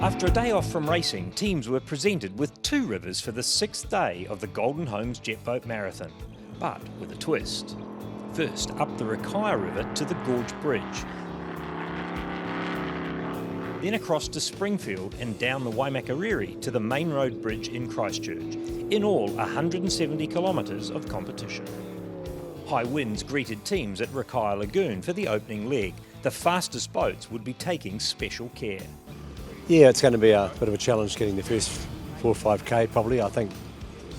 After a day off from racing, teams were presented with two rivers for the 6th day of the Golden Homes Jet Boat Marathon, but with a twist. First, up the Rakaia River to the Gorge Bridge, then across to Springfield and down the Waimakariri to the Main Road Bridge in Christchurch. In all, 170 kilometres of competition. High winds greeted teams at Rakaia Lagoon for the opening leg. The fastest boats would be taking special care. Yeah, it's going to be a bit of a challenge getting the first 4 or 5k probably. I think,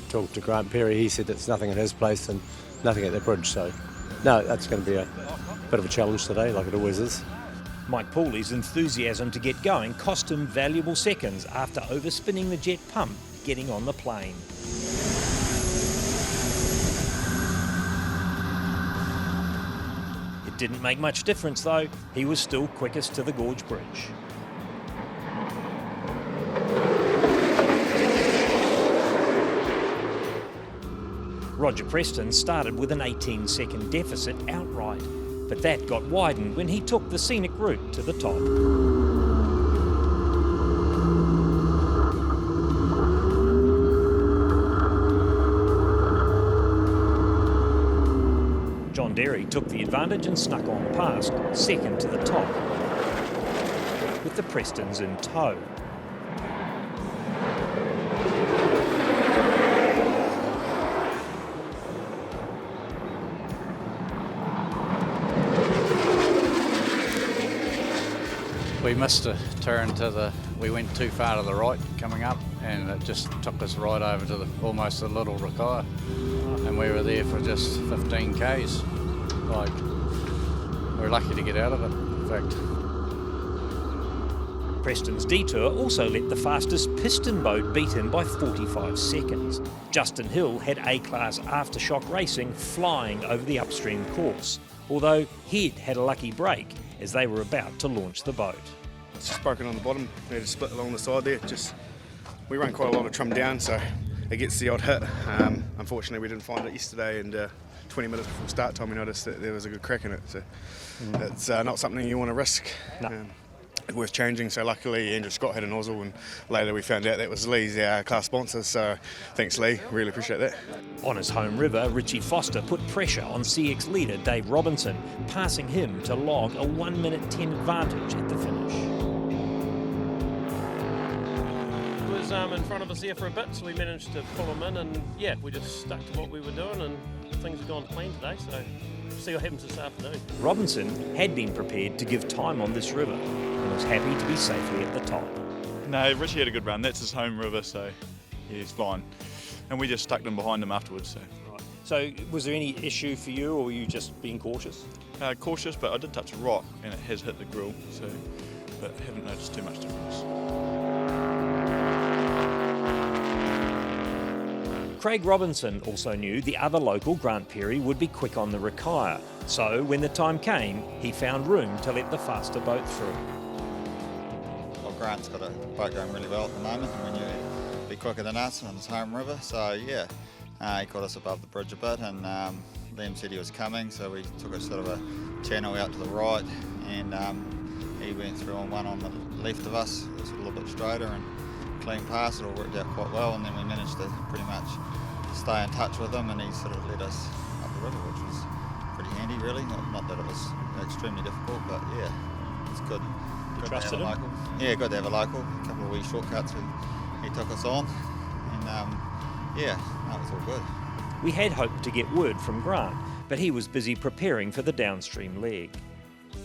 talking to Grant Perry, he said it's nothing at his place and nothing at the bridge, so no, that's going to be a bit of a challenge today, like it always is. Mike Pooley's enthusiasm to get going cost him valuable seconds after overspinning the jet pump getting on the plane. It didn't make much difference though, he was still quickest to the Gorge Bridge. Roger Preston started with an 18-second deficit outright, but that got widened when he took the scenic route to the top. John Derry took the advantage and snuck on past, second to the top, with the Prestons in tow. We missed a turn we went too far to the right coming up, and it just took us right over to almost the little Rakaia, and we were there for just 15 k's. Like, we're lucky to get out of it, in fact. Preston's detour also let the fastest piston boat beat him by 45 seconds. Justin Hill had A-class aftershock racing flying over the upstream course, although he'd had a lucky break as they were about to launch the boat. It's just broken on the bottom. We had to split along the side there. We run quite a lot of trim down, so it gets the odd hit. Unfortunately, we didn't find it yesterday, and 20 minutes before start time we noticed that there was a good crack in it. So it's not something you want to risk. No. Worth changing. So luckily Andrew Scott had a nozzle, and later we found out that was Lee's, our class sponsor. So thanks Lee, really appreciate that. On his home river, Richie Foster put pressure on CX leader Dave Robinson, passing him to log a 1 minute 10 advantage at the finish. He was in front of us there for a bit, so we managed to pull him in, and yeah, we just stuck to what we were doing, and things have gone to plan today, so we'll see what happens this afternoon. Robinson had been prepared to give time on this river and was happy to be safely at the top. No, Richie had a good run. That's his home river, so yeah, he's fine. And we just stuck them behind him afterwards. So. Right. So was there any issue for you, or were you just being cautious? Cautious, but I did touch a rock and it has hit the grill, so but haven't noticed too much difference. Craig Robinson also knew the other local, Grant Perry, would be quick on the Rakaia, so when the time came, he found room to let the faster boat through. Well, Grant's got a boat going really well at the moment, and we knew he'd be quicker than us on his home river, so yeah, he caught us above the bridge a bit, and Liam said he was coming, so we took a sort of a channel out to the right, and he went through on one on the left of us. It was a little bit straighter and clean pass. It all worked out quite well, and then we managed to pretty much stay in touch with him, and he sort of led us up the river, which was pretty handy really. Not that it was extremely difficult, but yeah, it's good. You Good trusted to have a him? local. Yeah, good to have a local. A couple of wee shortcuts he took us on, and yeah, no, it was all good. We had hoped to get word from Grant, but he was busy preparing for the downstream leg.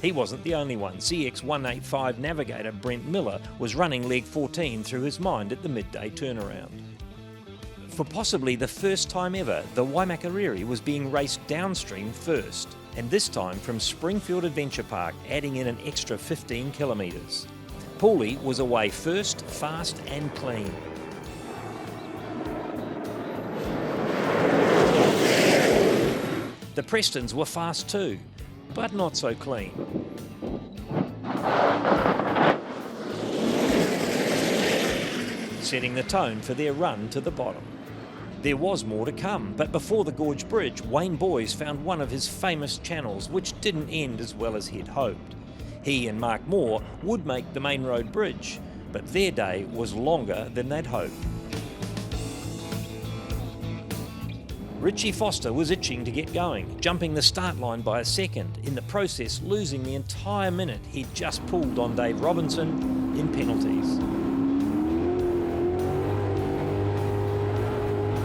He wasn't the only one. CX 185 navigator Brent Miller was running leg 14 through his mind at the midday turnaround. For possibly the first time ever, the Waimakariri was being raced downstream first, and this time from Springfield Adventure Park, adding in an extra 15 kilometres. Pooley was away first, fast and clean. The Prestons were fast too, but not so clean. Setting the tone for their run to the bottom. There was more to come, but before the Gorge Bridge, Wayne Boyes found one of his famous channels which didn't end as well as he'd hoped. He and Mark Moore would make the Main Road Bridge, but their day was longer than they'd hoped. Richie Foster was itching to get going, jumping the start line by a second, in the process losing the entire minute he'd just pulled on Dave Robinson in penalties.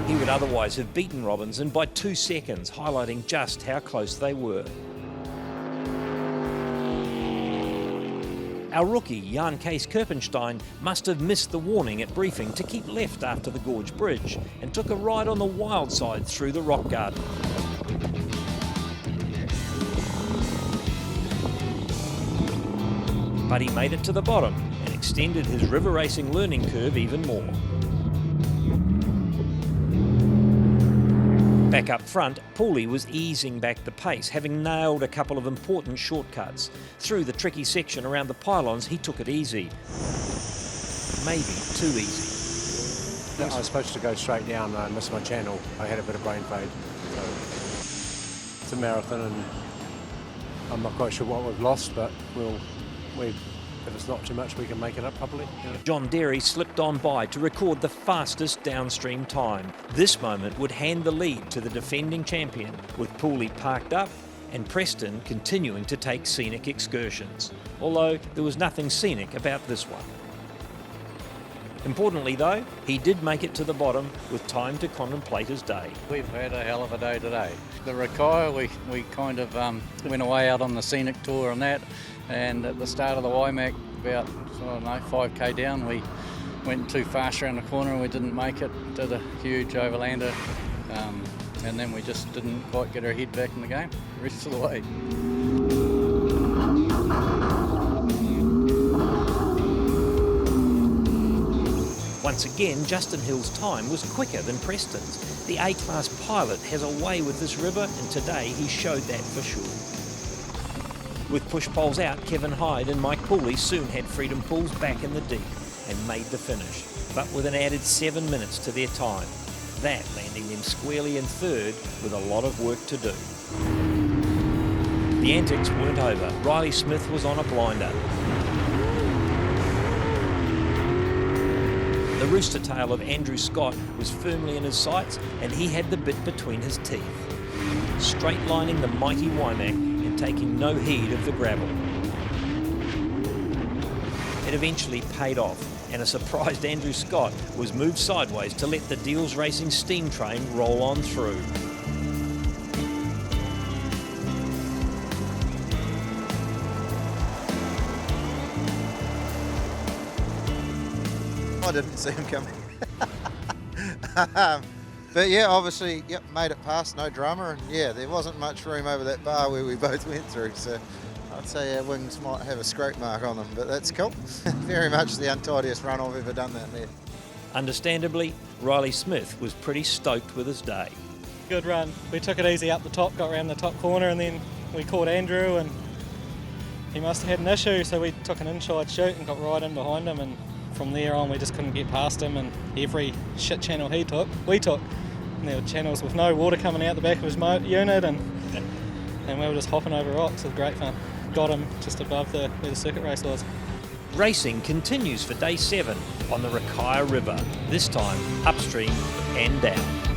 He would otherwise have beaten Robinson by 2 seconds, highlighting just how close they were. Our rookie, Jan Kees Kerpenstein, must have missed the warning at briefing to keep left after the Gorge Bridge and took a ride on the wild side through the rock garden. But he made it to the bottom and extended his river racing learning curve even more. Back up front, Paulie was easing back the pace, having nailed a couple of important shortcuts. Through the tricky section around the pylons, he took it easy. Maybe too easy. I was supposed to go straight down, I missed my channel. I had a bit of brain fade. So it's a marathon and I'm not quite sure what we've lost, but if it's not too much, we can make it up probably. Yeah. John Derry slipped on by to record the fastest downstream time. This moment would hand the lead to the defending champion, with Paulie parked up and Preston continuing to take scenic excursions. Although there was nothing scenic about this one. Importantly though, he did make it to the bottom with time to contemplate his day. We've had a hell of a day today. The Rakaia, we kind of went away out on the scenic tour and that, and at the start of the Waimak, about, I don't know, 5k down, we went too fast around the corner and we didn't make it, did a huge overlander, and then we just didn't quite get our head back in the game the rest of the way. Once again, Justin Hill's time was quicker than Preston's. The A-class pilot has a way with this river, and today he showed that for sure. With push poles out, Kevin Hyde and Mike Paulie soon had freedom pools back in the deep and made the finish, but with an added 7 minutes to their time. That landing them squarely in third with a lot of work to do. The antics weren't over. Riley Smith was on a blinder. The rooster tail of Andrew Scott was firmly in his sights and he had the bit between his teeth, straight lining the mighty Waimak and taking no heed of the gravel. It eventually paid off and a surprised Andrew Scott was moved sideways to let the Deals Racing steam train roll on through. I didn't see him coming. But yeah, obviously, yep, made it past, no drama, and yeah, there wasn't much room over that bar where we both went through, so I'd say our wings might have a scrape mark on them, but that's cool. Very much the untidiest run I've ever done that there. Understandably, Riley Smith was pretty stoked with his day. Good run. We took it easy up the top, got around the top corner, and then we caught Andrew, and he must have had an issue, so we took an inside shoot and got right in behind him, and from there on we just couldn't get past him, and every shit channel he took, we took. And there were channels with no water coming out the back of his unit, and we were just hopping over rocks. It was great fun. Got him just above where the circuit race was. Racing continues for day 7 on the Rakaia River, this time upstream and down.